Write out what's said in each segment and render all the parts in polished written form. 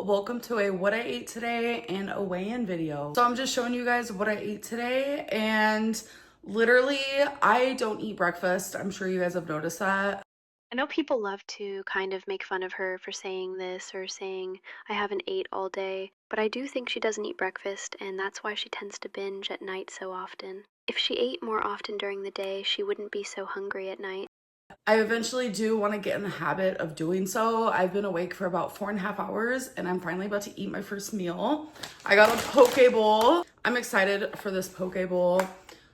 welcome to a what I ate today and a weigh-in video. So I'm just showing you guys what I ate today, and literally I don't eat breakfast. I'm sure you guys have noticed that. I know people love to kind of make fun of her for saying this or saying, I haven't ate all day, but I do think she doesn't eat breakfast, and that's why she tends to binge at night so often. If she ate more often during the day, she wouldn't be so hungry at night. I eventually do want to get in the habit of doing so. I've been awake for about 4.5 hours and I'm finally about to eat my first meal. I got a poke bowl. I'm excited for this poke bowl.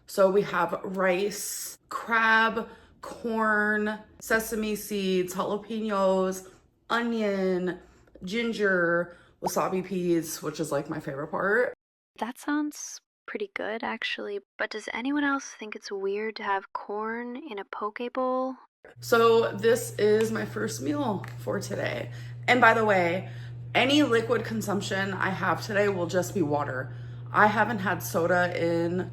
So we have rice, crab, corn, sesame seeds, jalapenos, onion, ginger, wasabi peas, which is like my favorite part. That sounds pretty good, actually, but does anyone else think it's weird to have corn in a poke bowl? So this is my first meal for today. And by the way, any liquid consumption I have today will just be water. I haven't had soda in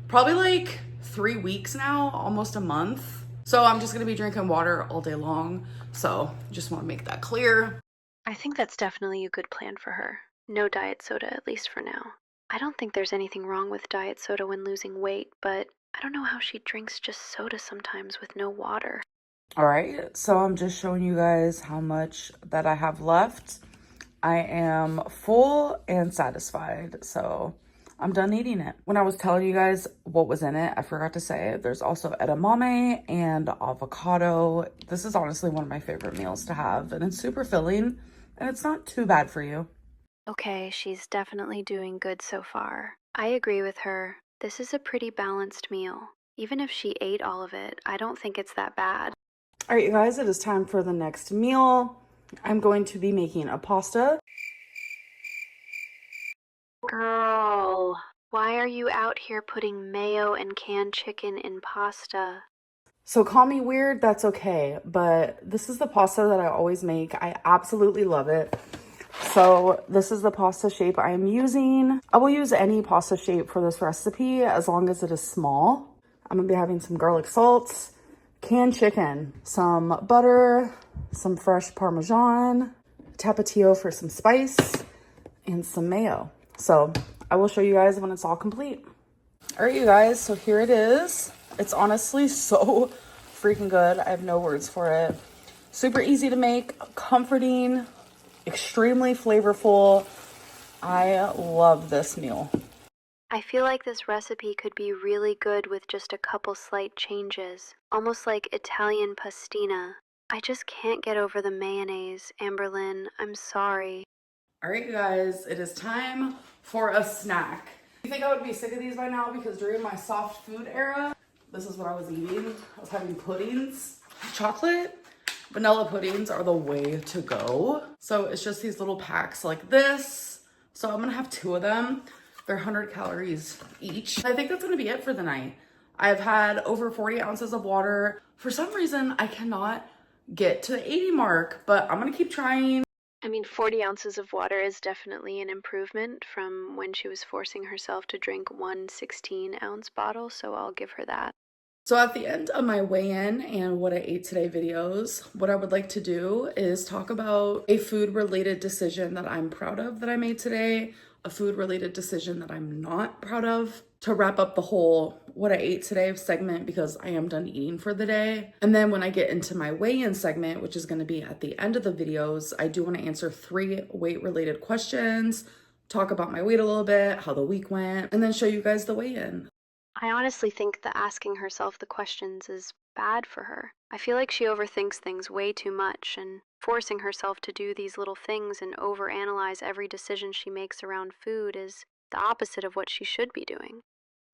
probably like 3 weeks now, almost a month. So I'm just gonna be drinking water all day long. So just wanna make that clear. I think that's definitely a good plan for her. No diet soda, at least for now. I don't think there's anything wrong with diet soda when losing weight, but I don't know how she drinks just soda sometimes with no water. All right, so I'm just showing you guys how much that I have left. I am full and satisfied, so I'm done eating it. When I was telling you guys what was in it, I forgot to say there's also edamame and avocado. This is honestly one of my favorite meals to have, and it's super filling, and it's not too bad for you. Okay, she's definitely doing good so far. I agree with her. This is a pretty balanced meal. Even if she ate all of it, I don't think it's that bad. All right, you guys, it is time for the next meal. I'm going to be making a pasta. Girl, why are you out here putting mayo and canned chicken in pasta? So call me weird, that's okay. But this is the pasta that I always make. I absolutely love it. So this is the pasta shape I am using. I will use any pasta shape for this recipe as long as it is small. I'm gonna be having some garlic salts, canned chicken, some butter, some fresh Parmesan, tapatio for some spice, and some mayo. So I will show you guys when it's all complete. All right, you guys, so here it is. It's honestly so freaking good. I have no words for it. Super easy to make, comforting, extremely flavorful. I love this meal. I feel like this recipe could be really good with just a couple slight changes, almost like Italian pastina. I just can't get over the mayonnaise, Amberlynn. I'm sorry. All right, you guys, it is time for a snack. You think I would be sick of these by now because during my soft food era, this is what I was eating. I was having puddings. Chocolate, vanilla puddings are the way to go. So it's just these little packs like this. So I'm gonna have 2 of them. They're 100 calories each. I think that's gonna be it for the night. I've had over 40 ounces of water. For some reason, I cannot get to the 80 mark, but I'm gonna keep trying. I mean, 40 ounces of water is definitely an improvement from when she was forcing herself to drink one 16-ounce bottle, so I'll give her that. So at the end of my weigh-in and what I ate today videos, what I would like to do is talk about a food-related decision that I'm proud of that I made today, a food-related decision that I'm not proud of, to wrap up the whole what I ate today segment because I am done eating for the day. And then when I get into my weigh-in segment, which is going to be at the end of the videos, I do want to answer 3 weight-related questions, talk about my weight a little bit, how the week went, and then show you guys the weigh-in. I honestly think that asking herself the questions is bad for her. I feel like she overthinks things way too much, and forcing herself to do these little things and overanalyze every decision she makes around food is the opposite of what she should be doing.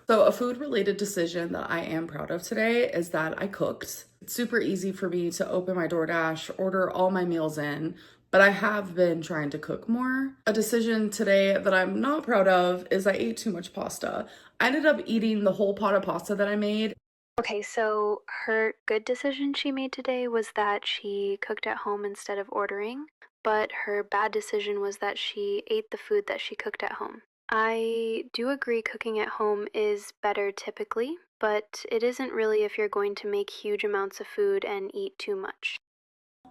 So a food-related decision that I am proud of today is that I cooked. It's super easy for me to open my DoorDash, order all my meals in, but I have been trying to cook more. A decision today that I'm not proud of is I ate too much pasta. I ended up eating the whole pot of pasta that I made. Okay, so her good decision she made today was that she cooked at home instead of ordering, but her bad decision was that she ate the food that she cooked at home. I do agree cooking at home is better typically, but it isn't really if you're going to make huge amounts of food and eat too much.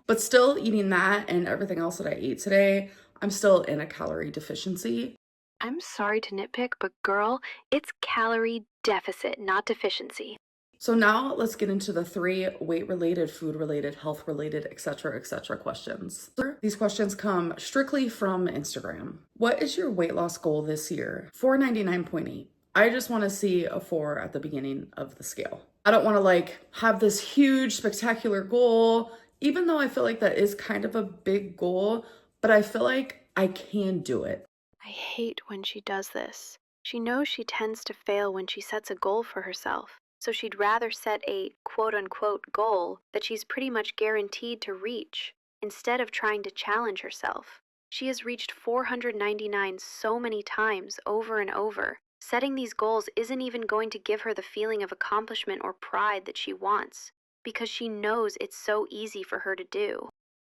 But still eating that and everything else that I ate today I'm still in a calorie deficiency. I'm sorry to nitpick, but girl, it's calorie deficit, not deficiency. So now let's get into the 3 weight-related, food-related, health-related, etc., questions. These questions come strictly from Instagram. What is your weight loss goal this year? 499.8. I just want to see a 4 at the beginning of the scale. I don't want to like have this huge, spectacular goal, even though I feel like that is kind of a big goal, but I feel like I can do it. I hate when she does this. She knows she tends to fail when she sets a goal for herself, so she'd rather set a quote-unquote goal that she's pretty much guaranteed to reach, instead of trying to challenge herself. She has reached 499 so many times over and over. Setting these goals isn't even going to give her the feeling of accomplishment or pride that she wants, because she knows it's so easy for her to do.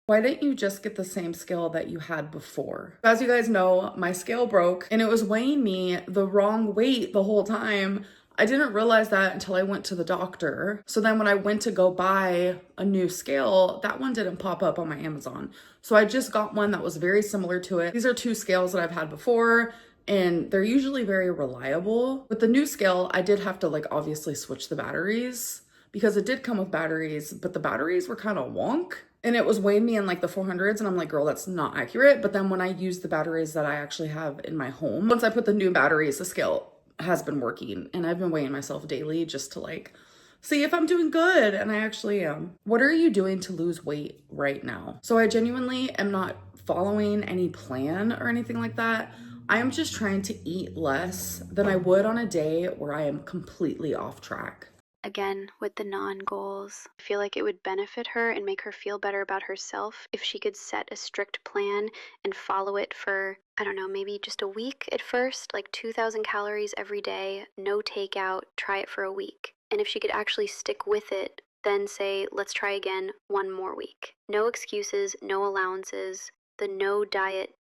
Why didn't you just get the same scale that you had before? As you guys know, my scale broke and it was weighing me the wrong weight the whole time. I didn't realize that until I went to the doctor. So then when I went to go buy a new scale, that one didn't pop up on my Amazon. So I just got one that was very similar to it. These are 2 scales that I've had before, and they're usually very reliable. With the new scale, I did have to like obviously switch the batteries because it did come with batteries, but the batteries were kind of wonk. And it was weighing me in like the 400s, and I'm like, girl, that's not accurate. But then when I used the batteries that I actually have in my home, once I put the new batteries, the scale has been working, and I've been weighing myself daily just to like see if I'm doing good, and I actually am. What are you doing to lose weight right now? So I genuinely am not following any plan or anything like that. I am just trying to eat less than I would on a day where I am completely off track. Again, with the non-goals, I feel like it would benefit her and make her feel better about herself if she could set a strict plan and follow it for, I don't know, maybe just a week at first, like 2,000 calories every day, no takeout, try it for a week. And if she could actually stick with it, then say, let's try again 1 more week. No excuses, no allowances. The no diet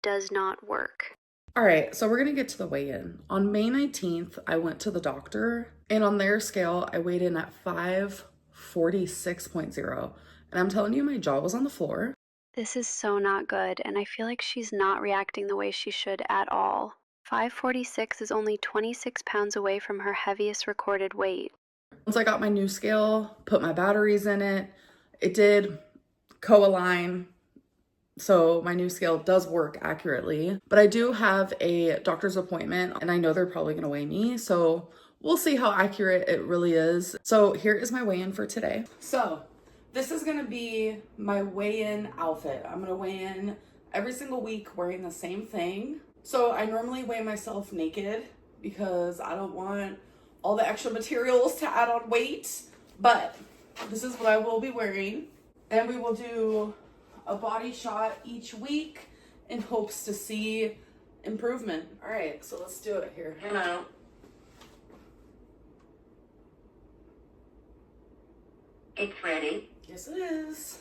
does not work. All right, so we're gonna get to the weigh-in. On May 19th, I went to the doctor, and on their scale, I weighed in at 546.0. And I'm telling you, my jaw was on the floor. This is so not good, and I feel like she's not reacting the way she should at all. 546 is only 26 pounds away from her heaviest recorded weight. Once I got my new scale, put my batteries in it, it did co-align. So my new scale does work accurately, but I do have a doctor's appointment and I know they're probably gonna weigh me. So we'll see how accurate it really is. So here is my weigh-in for today. So this is gonna be my weigh-in outfit. I'm gonna weigh in every single week wearing the same thing. So I normally weigh myself naked because I don't want all the extra materials to add on weight, but this is what I will be wearing. And we will do a body shot each week in hopes to see improvement. All right, so let's do it here. Hello. It's ready. Yes, it is.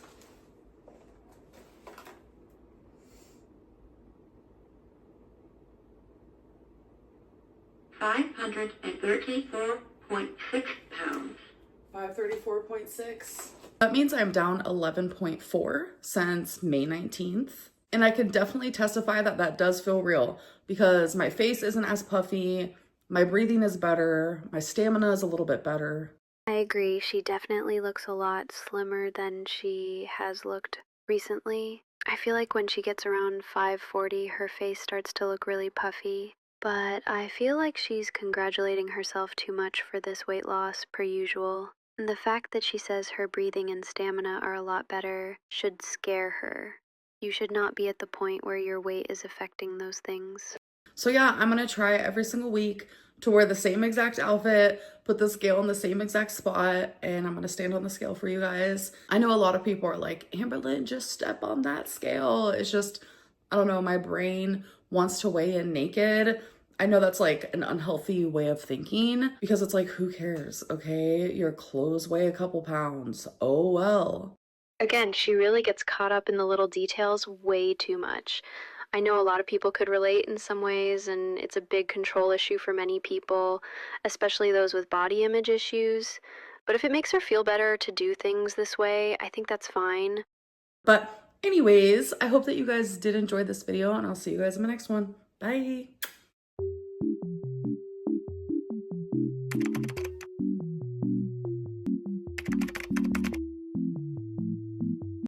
$534.6 pounds. 534.6. That means I'm down 11.4 since May 19th. And I can definitely testify that that does feel real because my face isn't as puffy, my breathing is better, my stamina is a little bit better. I agree, she definitely looks a lot slimmer than she has looked recently. I feel like when she gets around 540, her face starts to look really puffy. But I feel like she's congratulating herself too much for this weight loss per usual. And the fact that she says her breathing and stamina are a lot better should scare her. You should not be at the point where your weight is affecting those things. So yeah, I'm gonna try every single week to wear the same exact outfit, put the scale in the same exact spot, and I'm gonna stand on the scale for you guys. I know a lot of people are like, Amberlynn, just step on that scale. It's just, I don't know, my brain wants to weigh in naked. I know that's like an unhealthy way of thinking because it's like, who cares, okay? Your clothes weigh a couple pounds. Oh well. Again, she really gets caught up in the little details way too much. I know a lot of people could relate in some ways, and it's a big control issue for many people, especially those with body image issues. But if it makes her feel better to do things this way, I think that's fine. But Anyways, I hope that you guys did enjoy this video, and I'll see you guys in my next one. Bye.